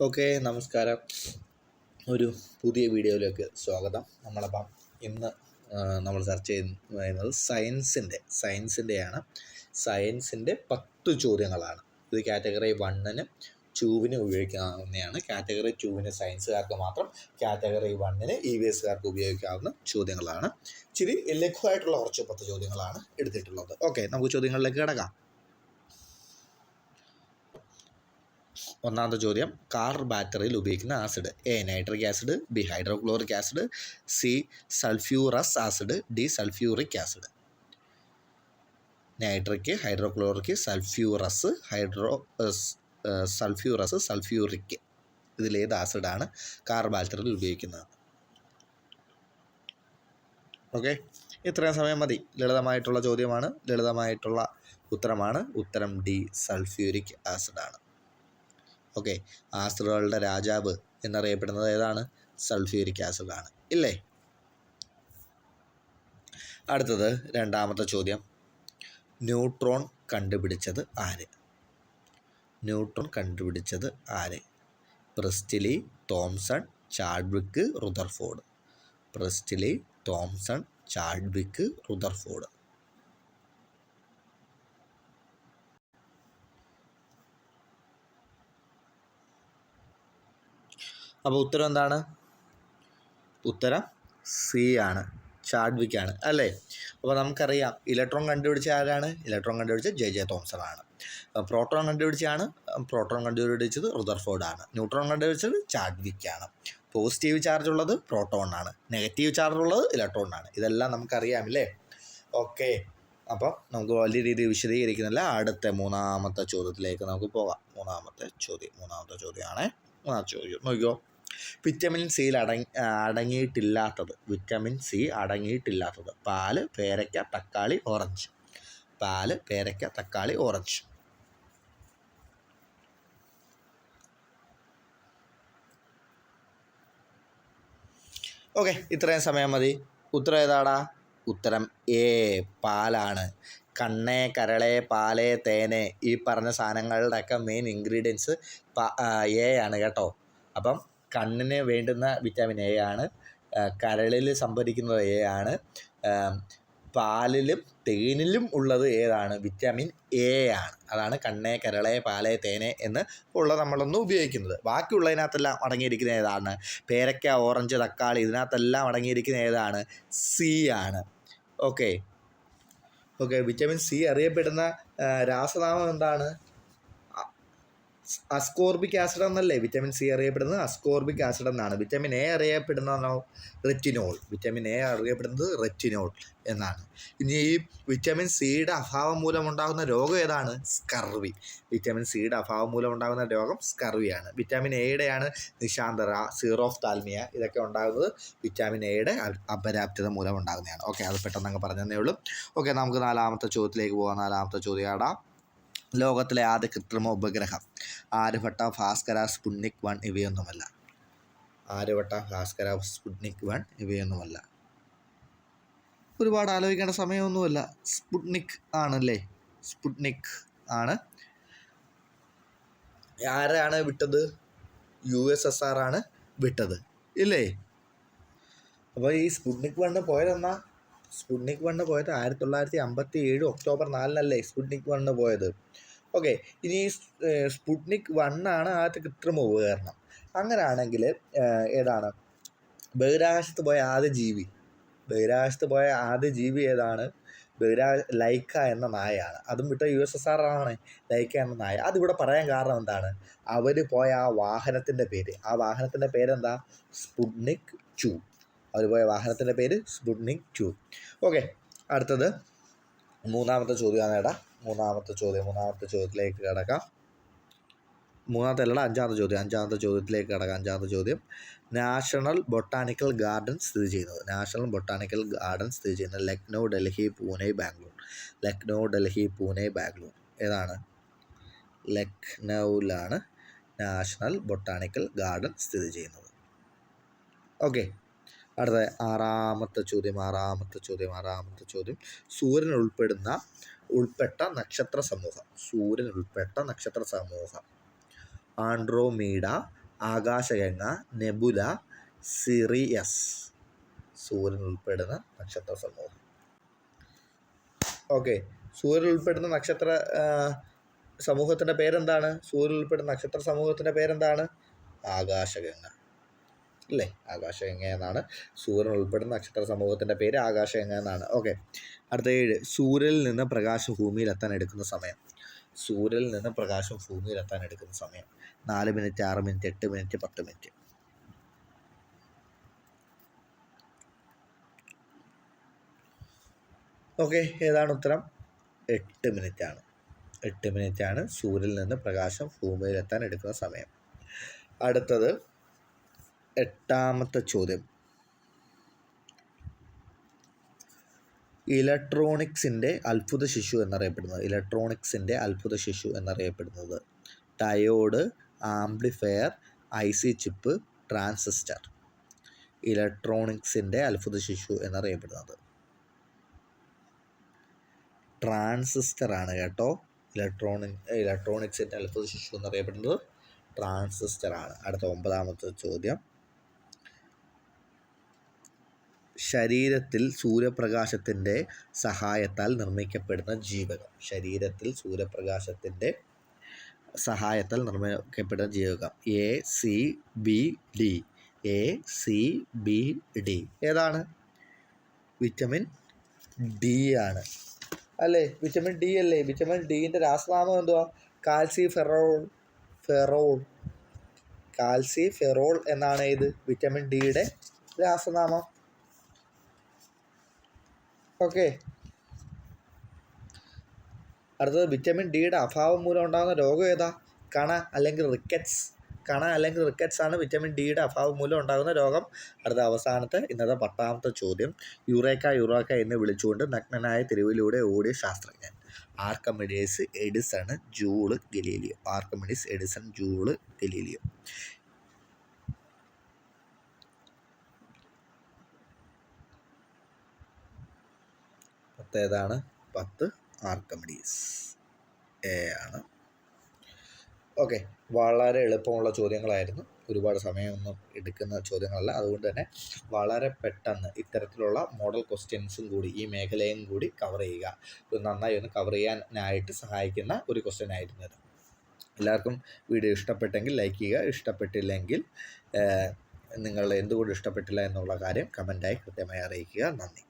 Okay, നമസ്കാരം. ഒരു പുതിയ വീഡിയോയിലേക്ക് സ്വാഗതം. ഇന്ന് നമ്മൾ ചർച്ച ചെയ്യുന്നത് സയൻസിൻ്റെയാണ്. സയൻസിൻ്റെ 10 ചോദ്യങ്ങളാണ്. ഇത് കാറ്റഗറി 1-നും 2-നും ഉപയോഗിക്കാവുന്നതാണ്. കാറ്റഗറി 2-ന് സയൻസുകാർക്ക് മാത്രം, കാറ്റഗറി 1-ന് EVSകാർക്ക് ഉപയോഗിക്കാവുന്ന ചോദ്യങ്ങളാണ്. ഇച്ചിരി ലഘുവായിട്ടുള്ള കുറച്ച് 10 ചോദ്യങ്ങളാണ് എടുത്തിട്ടുള്ളത്. ഓക്കെ, നമുക്ക് ചോദ്യങ്ങളിലേക്ക് കിടക്കാം. ഒന്നാമത്തെ ചോദ്യം, കാർ ബാറ്ററിയിൽ ഉപയോഗിക്കുന്ന acid: A nitric acid, B hydrochloric acid, C sulphurous acid, D sulphuric acid. Nitric, hydrochloric, sulphuric, ഇതിലേത് ആസിഡാണ് കാർ ബാറ്ററിയിൽ ഉപയോഗിക്കുന്നത്? ഓക്കെ, ഇത്രയും സമയം മതി. ലളിതമായിട്ടുള്ള ചോദ്യമാണ്, ലളിതമായിട്ടുള്ള ഉത്തരമാണ്. ഉത്തരം ഡി, സൾഫ്യൂരിക് ആസിഡാണ്. ഓക്കെ, ആസിഡുകളുടെ രാജാവ് എന്നറിയപ്പെടുന്നത് ഏതാണ്? സൾഫ്യൂരിക് ആസിഡാണ്, ഇല്ലേ? അടുത്തത് രണ്ടാമത്തെ ചോദ്യം, ന്യൂട്രോൺ കണ്ടുപിടിച്ചത് ആര്? പ്രിസ്റ്റ്ലി, തോംസൺ, ചാഡ്വിക്ക്, റുദർഫോർഡ്. അപ്പോൾ ഉത്തരം എന്താണ്? ഉത്തരം സി ആണ്, ചാഡ്വിക്ക് ആണ്, അല്ലേ? അപ്പോൾ നമുക്കറിയാം, ഇലക്ട്രോൺ കണ്ടുപിടിച്ച ആരാണ്? ഇലക്ട്രോൺ കണ്ടുപിടിച്ച ജെ തോംസൺ ആണ്. പ്രോട്ടോൺ കണ്ടുപിടിച്ചത് റുദർഫോർഡ് ആണ്. ന്യൂട്രോൺ കണ്ടുപിടിച്ചത് ചാഡ്വിക്ക് ആണ്. പോസിറ്റീവ് ചാർജ് ഉള്ളത് പ്രോട്ടോൺ ആണ്, നെഗറ്റീവ് ചാർജ് ഉള്ളത് ഇലക്ട്രോൺ ആണ്. ഇതെല്ലാം നമുക്കറിയാമല്ലേ? ഓക്കെ, അപ്പോൾ നമുക്ക് വലിയ രീതിയിൽ വിശദീകരിക്കുന്നില്ല. അടുത്ത മൂന്നാമത്തെ ചോദ്യത്തിലേക്ക് നമുക്ക് പോകാം. മൂന്നാമത്തെ ചോദ്യമാണ്. നോക്കിയോ, വിറ്റമിൻ സിയിൽ അടങ്ങിയിട്ടില്ലാത്തത്: പാല്, പേരയ്ക്ക, തക്കാളി, ഓറഞ്ച്. ഓക്കെ, ഇത്രയും സമയം മതി. ഉത്തരം ഏതാടാ? ഉത്തരം എ, പാലാണ്. കണ്ണേ, കരളെ, പാല്, തേന്, ഈ പറഞ്ഞ സാധനങ്ങളുടെയൊക്കെ മെയിൻ ഇൻഗ്രീഡിയൻസ് എ ആണ് കേട്ടോ. അപ്പം കണ്ണിന് വേണ്ടുന്ന വിറ്റാമിൻ എ ആണ്, കരളിൽ സംഭരിക്കുന്നത് എ ആണ്, പാലിലും തേനിലും ഉള്ളത് ഏതാണ്? വിറ്റാമിൻ എ ആണ്. അതാണ് കണ്ണേ, കരളെ, പാല്, തേന് എന്ന് ഉള്ളത് നമ്മളൊന്ന് ഉപയോഗിക്കുന്നത്. ബാക്കിയുള്ളതിനകത്തെല്ലാം അടങ്ങിയിരിക്കുന്ന ഏതാണ്? പേരയ്ക്ക, ഓറഞ്ച്, തക്കാളി, ഇതിനകത്തെല്ലാം അടങ്ങിയിരിക്കുന്ന ഏതാണ്? സി ആണ്. ഓക്കെ, വിറ്റാമിൻ സി അറിയപ്പെടുന്ന രാസനാമം എന്താണ്? അസ്കോർബിക് ആസിഡ് എന്നല്ലേ വിറ്റാമിൻ സി അറിയപ്പെടുന്നത്? അസ്കോർബിക് ആസിഡ് എന്നാണ്. വിറ്റാമിൻ എ അറിയപ്പെടുന്നതാണോ? റെറ്റിനോൾ എന്നാണ്. ഇനി ഈ വിറ്റാമിൻ സിയുടെ അഭാവം മൂലമുണ്ടാകുന്ന രോഗം ഏതാണ്? സ്കർവി. സ്കർവിയാണ്. വിറ്റാമിൻ എയുടെയാണ് നിശാന്തര, സീറോഫ്താൽമിയ, ഇതൊക്കെ ഉണ്ടാകുന്നത് വിറ്റാമിൻ എയുടെ അപര്യാപ്തത മൂലം ഉണ്ടാകുന്നതാണ്. ഓക്കെ, അത് പെട്ടെന്ന് അങ്ങ് പറഞ്ഞതേ ഉള്ളൂ. ഓക്കെ, നമുക്ക് നാലാമത്തെ ചോദ്യത്തിലേക്ക് പോകാം. നാലാമത്തെ ചോദ്യമാണ്, ലോകത്തിലെ ആദ്യ കൃത്രിമ ഉപഗ്രഹം: ആര്യഭട്ട, ഭാസ്കര, സ്പുട്നിക് 1 ഇവയൊന്നുമല്ല. ഒരുപാട് ആലോചിക്കേണ്ട സമയമൊന്നുമല്ല. സ്പുട്നിക് ആണ്. ആരാണ് വിട്ടത്? USSR ആണ് വിട്ടത്, ഇല്ലേ? അപ്പോൾ ഈ സ്പുട്നിക് 1 പോയതെന്നാ? സ്പുട്നിക് 1 പോയത് 1957 ഒക്ടോബർ 4-നല്ലേ സ്പുട്നിക് 1 പോയത്. ഓക്കെ, ഇനി സ്പുട്നിക് 1 ആണ് ആദ്യത്തെ കൃത്രിമ ഉപകരണം. അങ്ങനെയാണെങ്കിൽ ഏതാണ് ബഹിരാകാശത്ത് പോയ ആദ്യ ജീവി ഏതാണ്? ലൈക്ക എന്ന നായയാണ്. അതും വിട്ട USSR ആണ് ലൈക്ക എന്ന നായ. അതിവിടെ പറയാൻ കാരണം എന്താണ്? അവർ പോയ ആ വാഹനത്തിൻ്റെ പേരെന്താ? സ്പുട്നിക് 2. അവർ പോയ വാഹനത്തിൻ്റെ പേര് സ്പുട്നിക് 2. ഓക്കെ, അടുത്തത് മൂന്നാമത്തെ ചോദ്യമാണ്. മൂന്നാമത്തെ ചോദ്യത്തിലേക്ക് കിടക്കാം. അഞ്ചാമത്തെ ചോദ്യത്തിലേക്ക് കിടക്കാം. അഞ്ചാമത്തെ ചോദ്യം, നാഷണൽ ബൊട്ടാണിക്കൽ ഗാർഡൻ സ്ഥിതി ചെയ്യുന്നത് ലക്നൗ, ഡൽഹി, പൂനെ, ബാംഗ്ലൂർ. ഏതാണ്? ലക്നൗവിലാണ് നാഷണൽ ബൊട്ടാണിക്കൽ ഗാർഡൻ സ്ഥിതി ചെയ്യുന്നത്. ഓക്കെ, അടുത്ത ആറാമത്തെ ചോദ്യം, സൂര്യൻ ഉൾപ്പെട്ട നക്ഷത്ര സമൂഹം: ആൻഡ്രോമീഡ, ആകാശഗംഗ, നെബുല, സിറിയസ്. സൂര്യൻ ഉൾപ്പെടുന്ന നക്ഷത്ര സമൂഹം. ഓക്കെ, സൂര്യൻ ഉൾപ്പെടുന്ന നക്ഷത്ര സമൂഹത്തിൻ്റെ പേരെന്താണ്? സൂര്യൻ ഉൾപ്പെടുന്ന നക്ഷത്ര സമൂഹത്തിൻ്റെ പേരെന്താണ്? ആകാശഗംഗ അല്ലേ? ആകാശഗംഗ എന്നാണ് സൂര്യൻ ഉൾപ്പെടുന്ന നക്ഷത്ര സമൂഹത്തിൻ്റെ പേര്. ആകാശഗംഗ എന്നാണ്. ഓക്കെ, അടുത്ത 7. സൂര്യനിൽ നിന്ന് പ്രകാശം ഭൂമിയിലെത്താൻ എടുക്കുന്ന സമയം. സൂര്യനിൽ നിന്ന് പ്രകാശം ഭൂമിയിലെത്താൻ എടുക്കുന്ന സമയം 4 minute, 6 minute, 8 minute, 10 minute. Okay, ഏതാണ് ഉത്തരം? 8 മിനിറ്റാണ്. 8 മിനിറ്റാണ് സൂര്യനിൽ നിന്ന് പ്രകാശം ഭൂമിയിലെത്താൻ എടുക്കുന്ന സമയം. അടുത്തത് 8ാമത്തെ ചോദ്യം. ഇലക്ട്രോണിക്സിൻ്റെ അത്ഭുത ശിശു എന്നറിയപ്പെടുന്നത് diode, amplifier, IC chip, transistor. ഇലക്ട്രോണിക്സിൻ്റെ അത്ഭുത ശിശു എന്നറിയപ്പെടുന്നത് ട്രാൻസിസ്റ്ററാണ് കേട്ടോ. ഇലക്ട്രോണിക്സിൻ്റെ അത്ഭുത ശിശു എന്നറിയപ്പെടുന്നത് ട്രാൻസിസ്റ്ററാണ്. അടുത്ത 9ാമത്തെ ചോദ്യം. ശരീരത്തിൽ സൂര്യപ്രകാശത്തിൻ്റെ സഹായത്താൽ നിർമ്മിക്കപ്പെടുന്ന ജീവകം. ശരീരത്തിൽ സൂര്യപ്രകാശത്തിൻ്റെ സഹായത്താൽ നിർമ്മിക്കപ്പെടുന്ന ജീവകം ACBD. ഏതാണ്? വിറ്റമിൻ ഡി ആണ് അല്ലേ? വിറ്റമിൻ ഡി അല്ലേ? വിറ്റമിൻ ഡിൻ്റെ രാസനാമം എന്തുവാ? കാൽസിഫെറോൾ എന്നാണ് ഇത് വിറ്റമിൻ ഡിയുടെ രാസനാമം. ഓക്കെ, അടുത്തത് വിറ്റമിൻ ഡിയുടെ അഭാവം മൂലം ഉണ്ടാകുന്ന രോഗം ഏതാ? കണ അല്ലെങ്കിൽ റിക്കറ്റ്സ് ആണ് വിറ്റമിൻ ഡിയുടെ അഭാവം മൂലം ഉണ്ടാകുന്ന രോഗം. അടുത്ത അവസാനത്തെ ഇന്നത്തെ 10ാമത്തെ ചോദ്യം. യുറേക്ക എന്ന് വിളിച്ചുകൊണ്ട് നഗ്നനായ തെരുവിലൂടെ ഓടിയ ശാസ്ത്രജ്ഞൻ. Archimedes, Edison, joule, Galileo. 10 ഏതാണ്? 10 ആർക്കിമിഡീസ് ആണ്. ഓക്കെ, വളരെ എളുപ്പമുള്ള ചോദ്യങ്ങളായിരുന്നു. ഒരുപാട് സമയമൊന്നും എടുക്കുന്ന ചോദ്യങ്ങളല്ല. അതുകൊണ്ട് തന്നെ വളരെ പെട്ടെന്ന് ഇത്തരത്തിലുള്ള മോഡൽ ക്വസ്റ്റ്യൻസും കൂടി ഈ മേഖലയും കൂടി കവർ ചെയ്യുക. നന്നായി ഒന്ന് കവർ ചെയ്യാനായിട്ട് സഹായിക്കുന്ന ഒരു ക്വസ്റ്റ്യൻ ആയിരുന്നു ഇത്. എല്ലാവർക്കും വീഡിയോ ഇഷ്ടപ്പെട്ടെങ്കിൽ ലൈക്ക് ചെയ്യുക. ഇഷ്ടപ്പെട്ടില്ലെങ്കിൽ നിങ്ങൾ എന്തുകൊണ്ട് ഇഷ്ടപ്പെട്ടില്ല എന്നുള്ള കാര്യം കമൻറ്റായി കൃത്യമായി അറിയിക്കുക. നന്ദി.